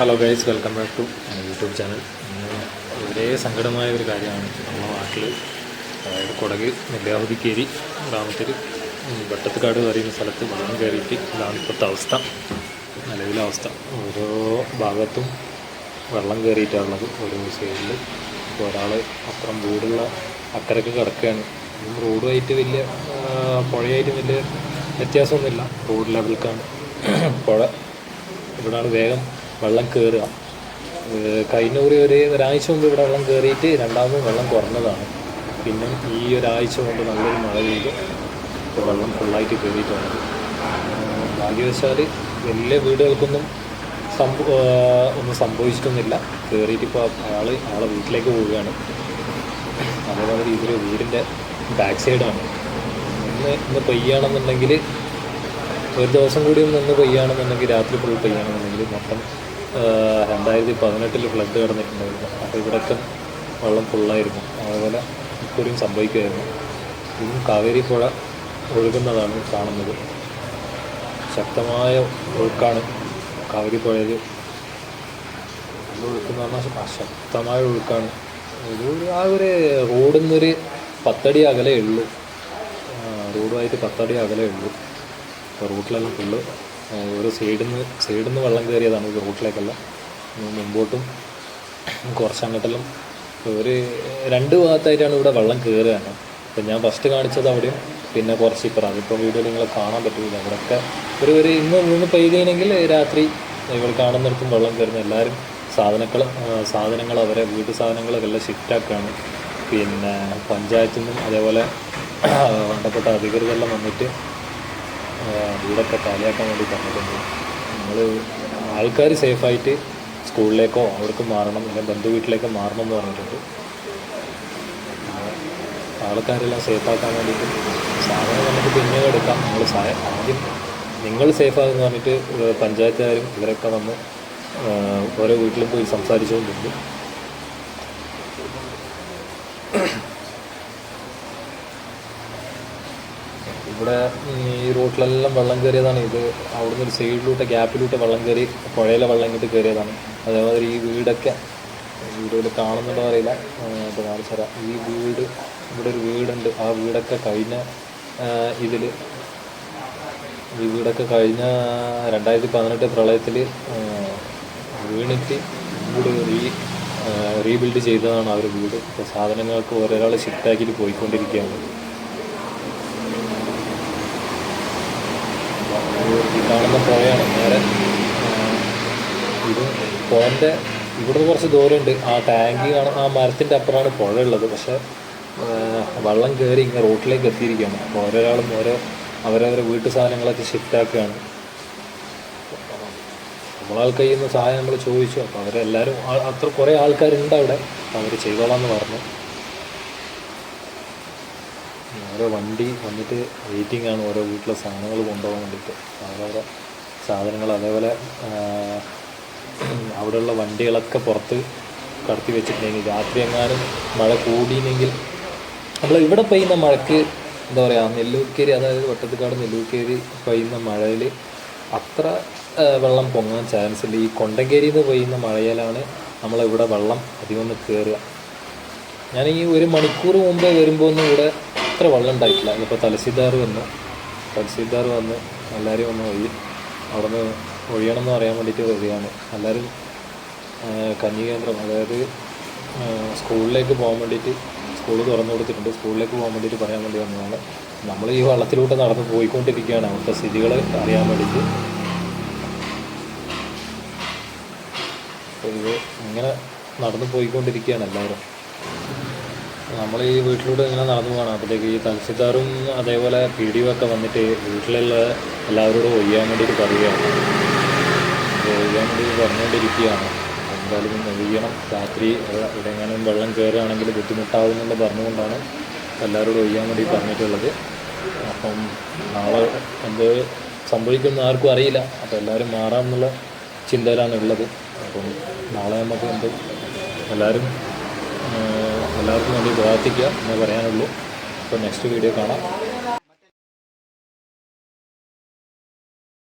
Hello guys, welcome back to YouTube channel. വളരെ സങ്കടമായ ഒരു കാര്യമാണ് നമ്മുടെ നാട്ടിൽ. അതായത് കൊടക് നെല്ലിയാവതിക്കേരി ഗ്രാമത്തിൽ വെട്ടത്തുകാട് പറയുന്ന സ്ഥലത്ത് വെള്ളം കയറിയിട്ട് ഇതാണ് ഇപ്പോഴത്തെ അവസ്ഥ, നിലവിലെ അവസ്ഥ. ഓരോ ഭാഗത്തും വെള്ളം കയറിയിട്ടാണുള്ളത്, ഓരോ സൈഡിൽ. ഇപ്പോൾ ഒരാൾ അപ്പുറം വീടുള്ള അക്കരക്ക് കിടക്കുകയാണ്. റോഡുമായിട്ട് വലിയ പുഴയായിട്ട് വലിയ വ്യത്യാസമൊന്നുമില്ല, റോഡ് ലെവൽക്കാണ് പുഴ. ഇവിടെയാണ് വേഗം വെള്ളം കയറുക. കഴിഞ്ഞ ഒരാഴ്ച മുമ്പ് ഇവിടെ വെള്ളം കയറിയിട്ട് രണ്ടാമതും വെള്ളം കുറഞ്ഞതാണ്. പിന്നെ ഈ ഒരാഴ്ച കൊണ്ട് നല്ലൊരു മഴ പെയ്ത് ഇപ്പോൾ വെള്ളം ഫുള്ളായിട്ട് കയറിയിട്ടാണ്. ഭാഗ്യവശാൽ വലിയ വീടുകൾക്കൊന്നും ഒന്നും സംഭവിച്ചിട്ടൊന്നുമില്ല. കയറിയിട്ട് ഇപ്പോൾ ആളെ വീട്ടിലേക്ക് പോവുകയാണ്. അതേപോലെ രീതിയിൽ വീടിൻ്റെ ബാക്ക് സൈഡാണ്. ഇന്ന് പെയ്യുകയാണെന്നുണ്ടെങ്കിൽ ഒരു ദിവസം കൂടി നിന്ന് പെയ്യുകയാണെന്നുണ്ടെങ്കിൽ രാത്രി ഫുൾ പെയ്യുകയാണെന്നുണ്ടെങ്കിൽ മൊത്തം 2018 ഫ്ലഡ് കിടന്നിട്ടുണ്ടായിരുന്നു. അപ്പോൾ ഇവിടെയൊക്കെ വെള്ളം ഫുള്ളായിരുന്നു. അതേപോലെ ഇപ്പോഴും സംഭവിക്കുമായിരുന്നു. ഇതും കാവേരി പുഴ ഒഴുകുന്നതാണ് കാണുന്നത്. ശക്തമായ ഒഴുക്കാണ് കാവേരി പുഴയിൽ. ഒഴുക്കെന്ന് പറഞ്ഞാൽ ശക്തമായ ഒഴുക്കാണ്. ആ ഒരു റോഡിൽ നിന്നൊരു 10 അടി അകലേ ഉള്ളൂ. റോഡുമായിട്ട് 10 അടി അകലേ ഉള്ളൂ. അപ്പോൾ റൂട്ടിലെല്ലാം ഫുള്ള് ഓരോ സൈഡിൽ നിന്ന് വെള്ളം കയറിയതാണ്. ഇത് റൂട്ടിലേക്കല്ല, മുമ്പോട്ടും കുറച്ച് അങ്ങോട്ടെല്ലാം ഒരു 2 ഭാഗത്തായിട്ടാണ് ഇവിടെ വെള്ളം കയറുകയാണ്. അപ്പോൾ ഞാൻ ഫസ്റ്റ് കാണിച്ചത് അവിടെയും പിന്നെ കുറച്ച് ഇപ്പുറം, അതിപ്പോൾ വീഡിയോയിൽ നിങ്ങൾ കാണാൻ പറ്റില്ല. അവിടെയൊക്കെ ഒരു ഇന്ന് പെയ്യുകയാണെങ്കിൽ രാത്രി ഇവിടെ കാണുന്നിടത്തും വെള്ളം കയറുന്ന എല്ലാവരും സാധനങ്ങൾ അവരെ വീട്ടു സാധനങ്ങളൊക്കെ എല്ലാം ഷിഫ്റ്റാക്കുകയാണ്. പിന്നെ പഞ്ചായത്തിൽ നിന്നും അതേപോലെ വേണ്ടപ്പെട്ട അധികൃതരെല്ലാം വന്നിട്ട് വീടൊക്കെ കാലിയാക്കാൻ വേണ്ടി പറഞ്ഞിട്ടുണ്ട്. നമ്മൾ ആൾക്കാർ സേഫായിട്ട് സ്കൂളിലേക്കോ അവിടേക്ക് മാറണം, അല്ലെങ്കിൽ ബന്ധു വീട്ടിലേക്കോ മാറണം എന്ന് പറഞ്ഞിട്ടുണ്ട്. ആൾക്കാരെല്ലാം സേഫാക്കാൻ വേണ്ടിയിട്ട് സാധനം നമുക്ക് പിന്നെ എടുക്കാം. ആദ്യം നിങ്ങൾ സേഫാകുമെന്ന് പറഞ്ഞിട്ട് പഞ്ചായത്തുകാരും ഇവരൊക്കെ വന്ന് ഓരോ വീട്ടിലും പോയി സംസാരിച്ചുകൊണ്ടുണ്ട്. ഇവിടെ ഈ റോട്ടിലെല്ലാം വെള്ളം കയറിയതാണ്. ഇത് അവിടുന്ന് ഒരു സൈഡിലൂടെ ഗ്യാപ്പിലൂടെ വെള്ളം കയറി പുഴയിലെ വെള്ളം ഇങ്ങോട്ട് കയറിയതാണ്. അതേപോലെ ഈ വീടുകൾ കാണുന്നുണ്ടോ അറിയില്ല, ഇപ്പോൾ കാണിച്ചു തരാം. ഇവിടെ ഒരു വീടുണ്ട്. ആ വീടൊക്കെ കഴിഞ്ഞ 2018 പ്രളയത്തിൽ വീണിട്ട് വീട് റീബിൽഡ് ചെയ്തതാണ് ആ ഒരു വീട്. ഇപ്പോൾ സാധനങ്ങൾക്ക് ഒരാൾ ഷിഫ്റ്റാക്കിയിട്ട് പോയിക്കൊണ്ടിരിക്കുകയാണ്. ഈ കാണുന്ന പുഴയാണ് നേരെ. ഇത് പുഴൻ്റെ ഇവിടുന്ന് കുറച്ച് ദൂരമുണ്ട്. ആ ടാങ്ക് ആ മരത്തിൻ്റെ അപ്പുറമാണ് പുഴ ഉള്ളത്. പക്ഷേ വെള്ളം കയറി ഇങ്ങനെ റോട്ടിലേക്ക് എത്തിയിരിക്കുകയാണ്. അപ്പോൾ ഓരോരാളും അവരവരെ വീട്ടു സാധനങ്ങളൊക്കെ ഷിഫ്റ്റാക്കുകയാണ്. നമ്മളാൾ കയ്യിൽ നിന്ന് സഹായം നമ്മൾ ചോദിച്ചു. അപ്പോൾ അവരെല്ലാവരും അത്ര കുറേ ആൾക്കാരുണ്ട് അവിടെ. അവർ ചെയ്തോളാമെന്ന് പറഞ്ഞു. ഓരോ വണ്ടി വന്നിട്ട് വെയിറ്റിംഗ് ആണ് ഓരോ വീട്ടിലെ സാധനങ്ങൾ കൊണ്ടുപോകാൻ വേണ്ടിയിട്ട്. ഓരോരോ സാധനങ്ങൾ അതേപോലെ അവിടെയുള്ള വണ്ടികളൊക്കെ പുറത്ത് കടത്തി വെച്ചിട്ടുണ്ടെങ്കിൽ രാത്രി എങ്ങാനും മഴ കൂടിയില്ലെങ്കിൽ നമ്മൾ ഇവിടെ പെയ്യുന്ന മഴയ്ക്ക് എന്താ പറയുക, നെല്ലൂർക്കേരി അതായത് വെട്ടത്തുകാട് നെല്ലൂർക്കേരി പെയ്യുന്ന മഴയിൽ അത്ര വെള്ളം പൊങ്ങാൻ ചാൻസ് ഇല്ല. ഈ കൊണ്ടങ്കേരിയിൽ നിന്ന് പെയ്യുന്ന മഴയിലാണ് നമ്മളിവിടെ വെള്ളം അധികം ഒന്ന് കയറുക. ഞാൻ ഈ 1 മണിക്കൂർ മുമ്പേ വരുമ്പോൾ ഒന്നും ഇവിടെ അത്ര വെള്ളം ഉണ്ടായിട്ടില്ല. ഇപ്പോൾ തഹസീൽദാർ വന്ന് എല്ലാവരും ഒന്ന് അവിടെ നിന്ന് ഒഴിയണം എന്ന് പറയാൻ വേണ്ടിയിട്ട് വരികയാണ്. എല്ലാവരും കഞ്ഞി കേന്ദ്രം, അതായത് സ്കൂളിലേക്ക് പോകാൻ വേണ്ടിയിട്ട് സ്കൂൾ തുറന്നു കൊടുത്തിട്ടുണ്ട്. സ്കൂളിലേക്ക് പോകാൻ വേണ്ടിയിട്ട് പറയാൻ വേണ്ടി വന്നതാണ്. നമ്മൾ ഈ വെള്ളത്തിലൂടെ നടന്ന് പോയിക്കൊണ്ടിരിക്കുകയാണ് അവിടുത്തെ സ്ഥിതികൾ അറിയാൻ വേണ്ടിയിട്ട്. അപ്പോൾ ഇത് ഇങ്ങനെ നടന്ന് പോയിക്കൊണ്ടിരിക്കുകയാണ് എല്ലാവരും. നമ്മൾ ഈ വീട്ടിലൂടെ ഇങ്ങനെ നടന്നു പോകണം. അപ്പോഴത്തേക്ക് ഈ തഹസീൽദാറും അതേപോലെ PDO ഒക്കെ വന്നിട്ട് വീട്ടിലുള്ള എല്ലാവരോടും ഒഴിയാൻ വേണ്ടിയിട്ട് പറയുകയാണ്. ഒഴിയാൻ വേണ്ടി പറഞ്ഞുകൊണ്ടിരിക്കുകയാണ്. എന്തായാലും ഒഴിയണം, രാത്രി എവിടെയെങ്കിലും വെള്ളം കയറുകയാണെങ്കിൽ ബുദ്ധിമുട്ടാവുമെന്നുള്ള പറഞ്ഞുകൊണ്ടാണ് എല്ലാവരോടും ഒഴിയാൻ വേണ്ടി പറഞ്ഞിട്ടുള്ളത്. അപ്പം നാളെ എന്ത് സംഭവിക്കുമെന്ന് ആർക്കും അറിയില്ല. അപ്പോൾ എല്ലാവരും മാറാമെന്നുള്ള ചിന്തയിലാണ് ഉള്ളത്. അപ്പം നാളെ നമുക്ക് എല്ലാവർക്കും വേണ്ടി പ്രാർത്ഥിക്കുക എന്നേ പറയാനുള്ളൂ. അപ്പോൾ നെക്സ്റ്റ് വീഡിയോ കാണാം.